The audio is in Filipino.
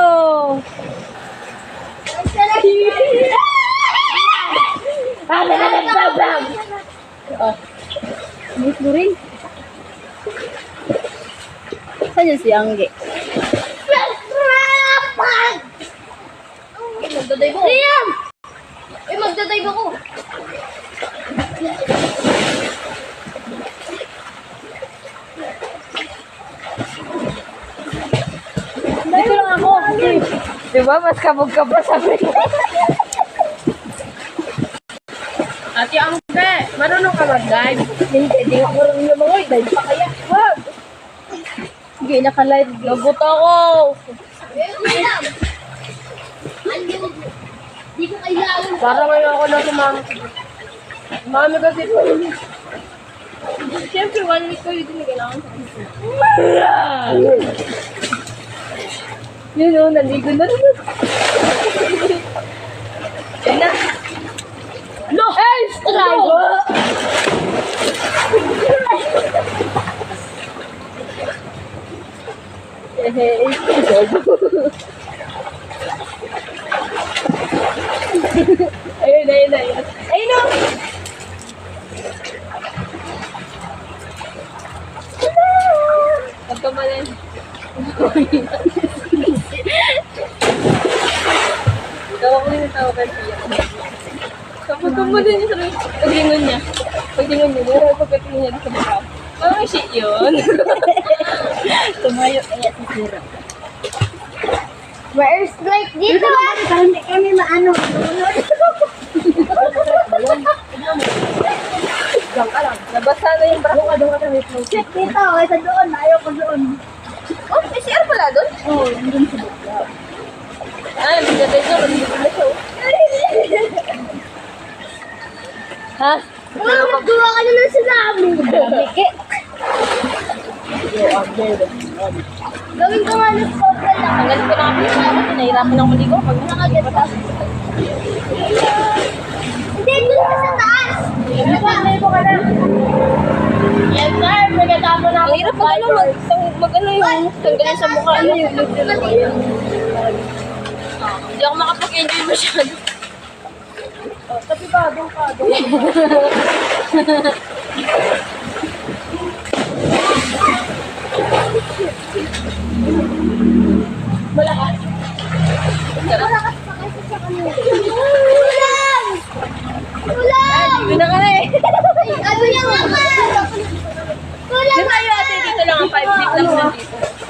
Oh! Oh. Miss mo rin. Saan yun si Angge? Magdadive ako. Liam! Magdadive ako. Dito lang ako. Diba? Mas kabog ka pa sabi ko. Ate Angge, marunong ka mag-dive? Hindi ako marunong yung mga dive pa kaya. Wag! Hindi, naka-live. Lagot ako. Hindi ko kailangan. Para ngayon ako na sumama. Mami kasi po. Siyempre, 1 week ko yun din kailangan sa yun o, naligo na rin. Yan na. No! Hey! Strike! Ayun, ayun, ayun. Ayun o! Pagkamalan. Tawa ko yung tawagan siya. Pagkamalan niya sa paglingon niya. Paglingon niya, meron pagkatingin niya sa mukha. Parang shit yun. Tumayo kaya si Sira. Where's Blake dito ah? Para hindi kami maano. Diyan ka lang. Nabasa na yung bra. Doon ka sa flow. Check dito, sa doon. Ayaw ko doon. Oh, may CR pala doon? Oo, nandun sa bukla. Ay, maganda ito. Maganda na siya. Ha? Wala, maggawa ka na ng tsunami. Miki. Gawin ko nga ng sobrang lang. Tanggalin ko na kami sa ako. Nahirapan ako maligo. Pag Nakagat ka. Hindi, doon ka sa taas. Naligo ka na. Yes, sir. Pagkatapos na Ang hirap mag ano, mag-ano yung tanggalin sa mukha. Ano yung hindi ako makapag-enjoy masyado. Tapi ka, doon ka, doon. Malakas. Malakas